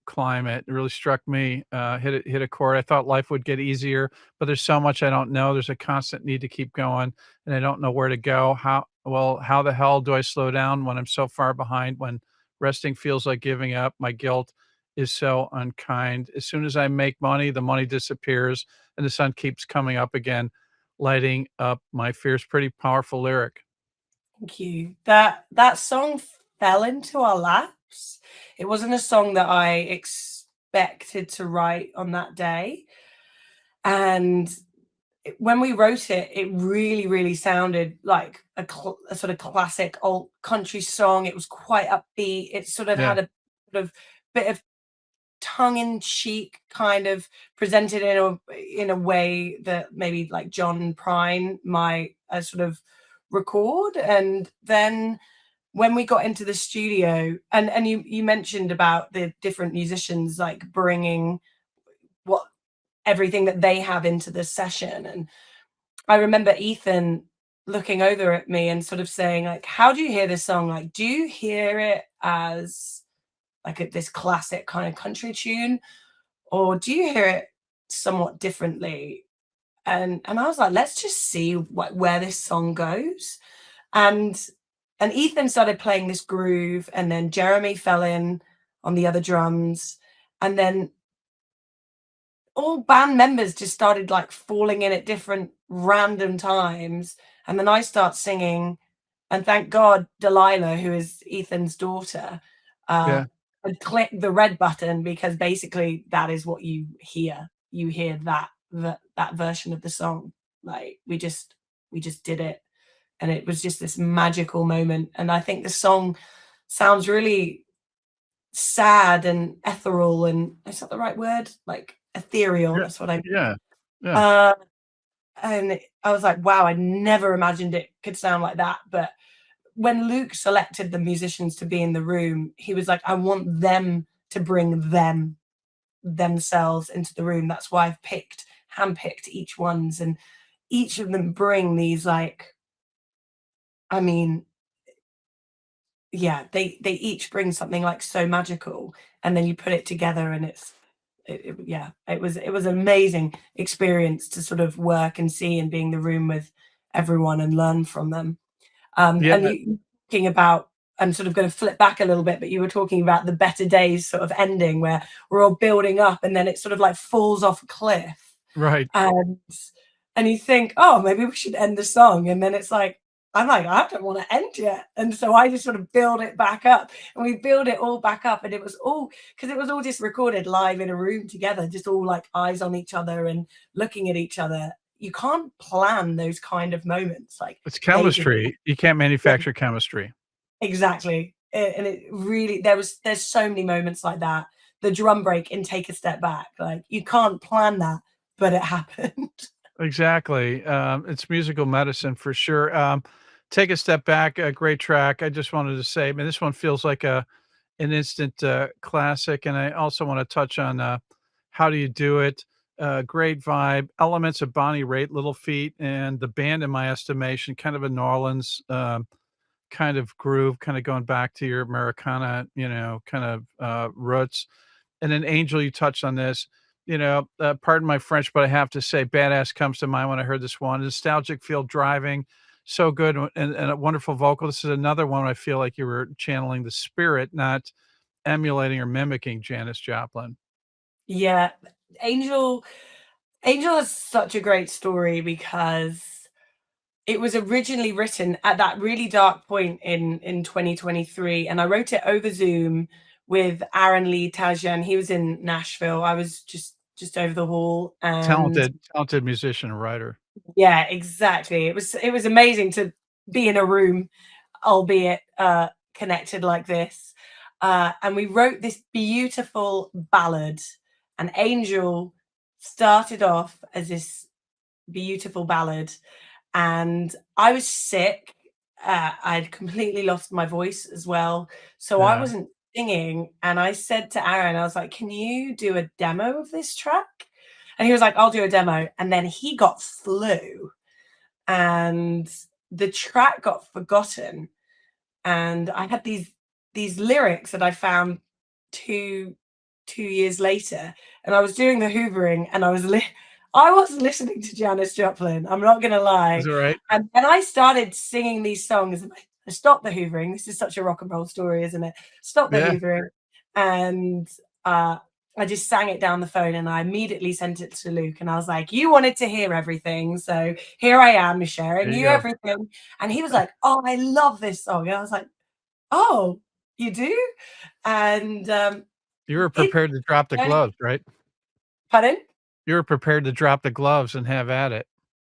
climate. It really struck me. Hit a chord. I thought life would get easier, but there's so much I don't know. There's a constant need to keep going, and I don't know where to go. How the hell do I slow down when I'm so far behind? When resting feels like giving up, my guilt is so unkind. As soon as I make money, the money disappears and the sun keeps coming up again, lighting up my fears. Pretty powerful lyric. Thank you. That song fell into our laps. It wasn't a song that I expected to write on that day. And when we wrote it, it really, really sounded like a sort of classic old country song. It was quite upbeat. It sort of had a sort of bit of tongue-in-cheek kind of presented in a way that maybe like John Prine might sort of record. And then when we got into the studio, and you mentioned about the different musicians like bringing everything that they have into the session, and I remember Ethan looking over at me and sort of saying, like, how do you hear this song? Like, do you hear it as like this classic kind of country tune, or do you hear it somewhat differently? And I was like, let's just see where this song goes. And Ethan started playing this groove, and then Jeremy fell in on the other drums, and then all band members just started like falling in at different random times. And then I start singing, and thank God Delilah, who is Ethan's daughter, and click the red button, because basically that is what you hear. You hear that version of the song. Like we just did it, and it was just this magical moment. And I think the song sounds really sad and ethereal, and is that the right word? Like ethereal. That's what I mean. Yeah. Yeah. Uh, and I was like, wow, I never imagined it could sound like that. But when Luke selected the musicians to be in the room, he was like, I want them to bring themselves into the room. That's why I've handpicked each ones, and each of them bring these, like, I mean, yeah, they each bring something like so magical, and then you put it together, and yeah, it was an amazing experience to sort of work and see and be in the room with everyone and learn from them. Yeah. And you talking about, I'm sort of going to flip back a little bit, but you were talking about the better days sort of ending where we're all building up and then it sort of like falls off a cliff. Right. And you think, oh, maybe we should end the song. And then it's like, I'm like, I don't want to end yet. And so I just sort of build it back up, and we build it all back up. And it was all because it was all just recorded live in a room together, just all like eyes on each other and looking at each other. You can't plan those kind of moments. Like It's they just, chemistry. You can't yeah, manufacture chemistry. exactly. And it really, there's so many moments like that. The drum break in Take a Step Back, like you can't plan that, but it happened. Exactly. It's musical medicine for sure. Take a step back. A great track. I just wanted to say, I mean, this one feels like an instant classic, and I also want to touch on how do you do it. Great vibe. Elements of Bonnie Raitt, Little Feat, and the band, in my estimation, kind of a New Orleans kind of groove, kind of going back to your Americana, kind of roots. And then Angel, you touched on this. Pardon my French, but I have to say, badass comes to mind when I heard this one. Nostalgic feel driving, so good, and a wonderful vocal. This is another one I feel like you were channeling the spirit, not emulating or mimicking Janis Joplin. Yeah, Angel Angel has such a great story because it was originally written at that really dark point in 2023, and I wrote it over Zoom with Aaron Lee Tajan. He was in Nashville. I was just over the hall, and Talented musician and writer. yeah, exactly. It was amazing to be in a room, albeit connected like this. And we wrote this beautiful ballad, and Angel started off as this beautiful ballad, and I was sick. I'd completely lost my voice as well, so I Yeah. wasn't singing. And I said to Aaron, I was like, "Can you do a demo of this track?" And he was like, "I'll do a demo." And then he got flu, and the track got forgotten. And I had these lyrics that I found two 2 years later, and I was doing the hoovering, and I was listening to Janis Joplin, I'm not gonna Is lie, it right? and I started singing these songs, and I stopped the hoovering. This is such a rock and roll story, isn't it? Stopped the Yeah. hoovering, and I just sang it down the phone, and I immediately sent it to Luke, and I was like, "You wanted to hear everything, so here I am There sharing you you go. everything." And he was like, "Oh, I love this song." And I was like, "Oh, you do?" And You were it prepared to drop the learning gloves, right? pardon? You were prepared to drop the gloves and have at it.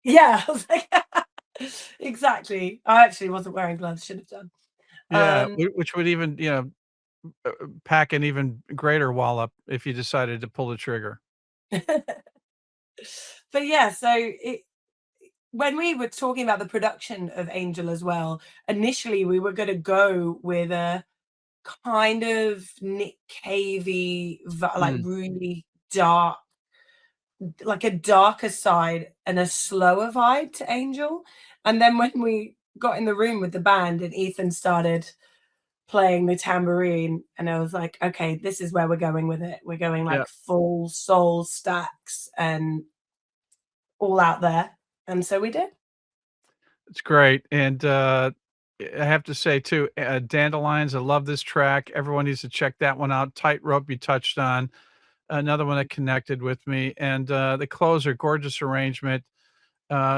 Yeah, I was like exactly. I actually wasn't wearing gloves, should have done. Yeah, Um, which would even, pack an even greater wallop if you decided to pull the trigger. but yeah, so when we were talking about the production of Angel as well, initially we were gonna go with a kind of Nick Cavey, like Mm, really dark, like a darker side and a slower vibe to Angel. And then when we got in the room with the band and Ethan started playing the tambourine, and I was like, okay, this is where we're going with it. We're going yeah, like full soul stacks and all out there. And so we did. it's great, and, I have to say too, Dandelions, I love this track. Everyone needs to check that one out. Tightrope you touched on, another one that connected with me, and, the closer, gorgeous arrangement.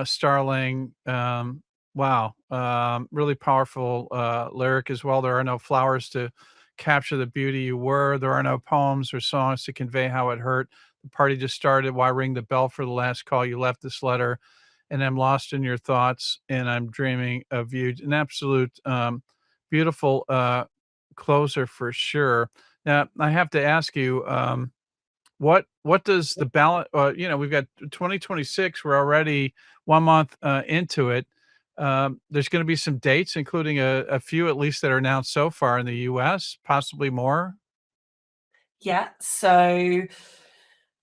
Starling, wow, really powerful lyric as well. There are no flowers to capture the beauty you were. There are no poems or songs to convey how it hurt. The party just started. Why ring the bell for the last call? You left this letter, and I'm lost in your thoughts, and I'm dreaming of you. An absolute beautiful closer for sure. Now, I have to ask you, what does the balance? We've got 2026. We're already 1 month into it. There's going to be some dates, including a few at least that are announced so far in the U.S., possibly more. Yeah. So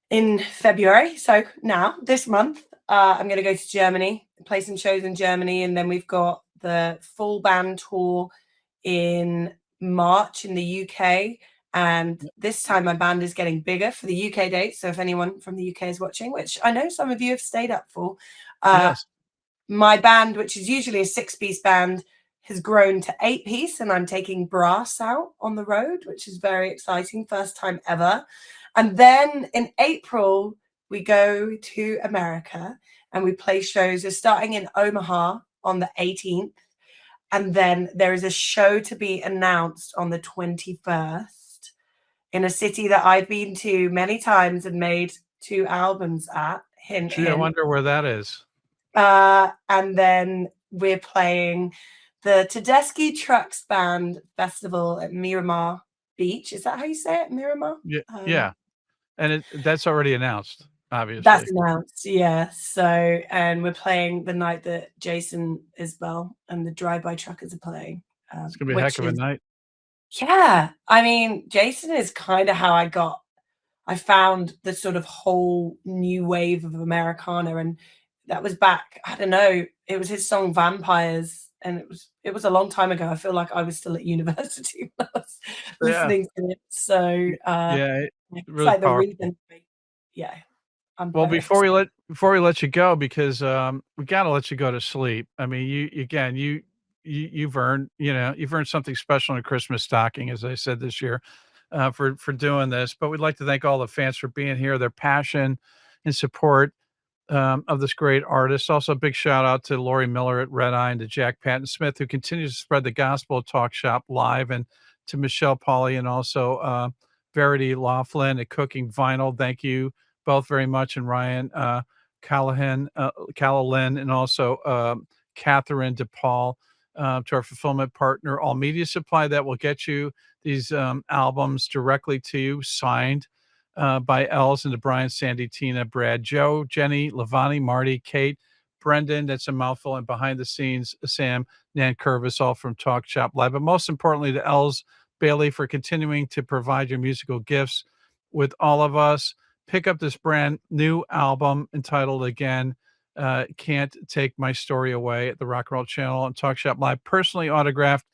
in February, so now this month, I'm going to go to Germany, play some shows in Germany, and then we've got the full band tour in March in the UK. And this time my band is getting bigger for the UK dates. So if anyone from the UK is watching, which I know some of you have stayed up for, Yes. my band, which is usually a 6-piece band, has grown to 8-piece, and I'm taking brass out on the road, which is very exciting. First time ever. And then in April, we go to America and we play shows. We're starting in Omaha on the 18th. And then there is a show to be announced on the 21st in a city that I've been to many times and made 2 albums at. Hint, Gee, I hint. wonder where that is. And then we're playing the Tedeschi Trucks Band Festival at Miramar Beach. Is that how you say it? Miramar? Yeah, yeah. And that's already announced, obviously. That's announced, yeah. So, and we're playing the night that Jason Isbell and the Drive-By Truckers are playing. It's gonna be a heck of a night. Yeah. I mean, Jason is kind of how I found the sort of whole new wave of Americana, and that was back, I don't know, it was his song Vampires, and it was a long time ago. I feel like I was still at university when I was listening to it. So Yeah, it's really like the powerful. reason. Yeah. I'm Well, very before we let you go, because we got to let you go to sleep. I mean, you've earned something special in a Christmas stocking, as I said this year, for doing this. But we'd like to thank all the fans for being here, their passion and support of this great artist. Also, a big shout out to Lori Miller at Red Eye and to Jack Patton Smith, who continues to spread the gospel of Talk Shop Live, and to Michelle Pauly and also Verity Laughlin at Cooking Vinyl. Thank you both very much, and Ryan Callahan, and also Catherine DePaul, to our fulfillment partner, All Media Supply, that will get you these albums directly to you, signed by Elles, and to Brian, Sandy, Tina, Brad, Joe, Jenny, Lavani, Marty, Kate, Brendan, that's a mouthful, and behind the scenes, Sam, Nan Curvis, all from Talk Shop Live. But most importantly, to Elles Bailey for continuing to provide your musical gifts with all of us. Pick up this brand new album entitled, again, Can't Take My Story Away, at the Rock and Roll Channel and Talk Shop Live, personally autographed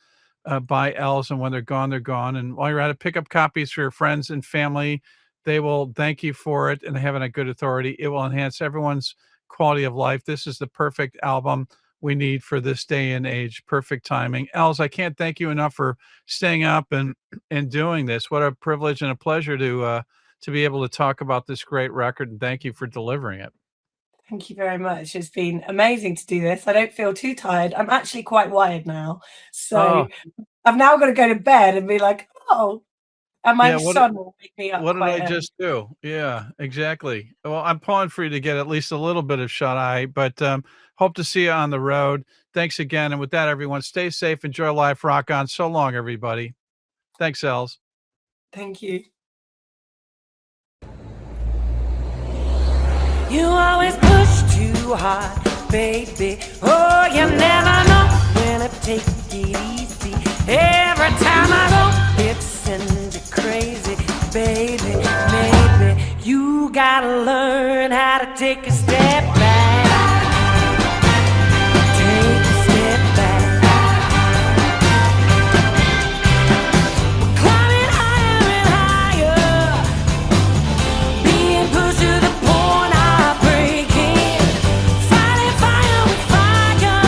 by Elles, and when they're gone, they're gone. And while you're at it, pick up copies for your friends and family. They will thank you for it, and having a good authority. It will enhance everyone's quality of life. This is the perfect album we need for this day and age. Perfect timing. Elles, I can't thank you enough for staying up and doing this. What a privilege and a pleasure to be able to talk about this great record, and thank you for delivering it. Thank you very much. It's been amazing to do this. I don't feel too tired. I'm actually quite wired now. So I've now got to go to bed and be like, oh, and my son will wake me up. What did I just do? Yeah, exactly. Well, I'm pulling for you to get at least a little bit of shut eye, but hope to see you on the road. Thanks again. And with that, everyone, stay safe, enjoy life, rock on. So long, everybody. Thanks, Elles. Thank you. You always push too hard, baby. Oh, you never know when to take it easy. Every time I go, it sends you crazy, baby. Maybe you gotta learn how to take a step back. Take a step back. We're climbing higher and higher, being pushed to the point of breaking. Fighting fire with fire.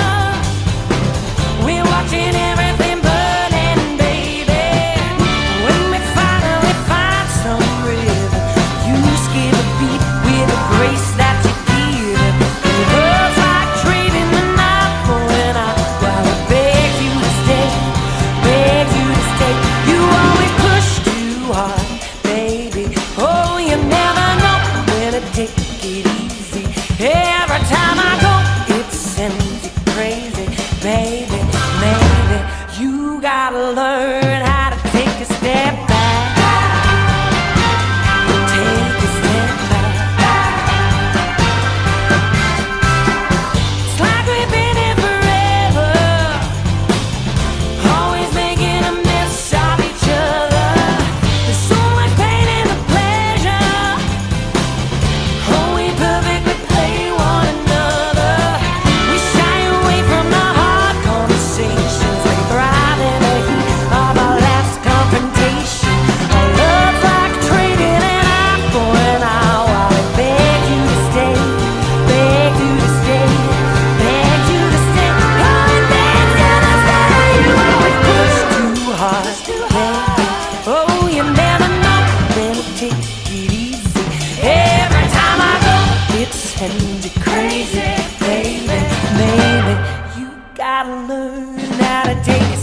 We're watching everything burning, baby. When we finally find some rhythm, you skip a beat with a grace that you give. It hurts like trading the night for an hour. Gotta beg you to stay, beg you to stay. You always push too hard, baby. Oh, you never know when to take it easy. Every time I go, it sends you crazy, baby. Maybe you gotta learn how to take a step back. Take a learn how to take a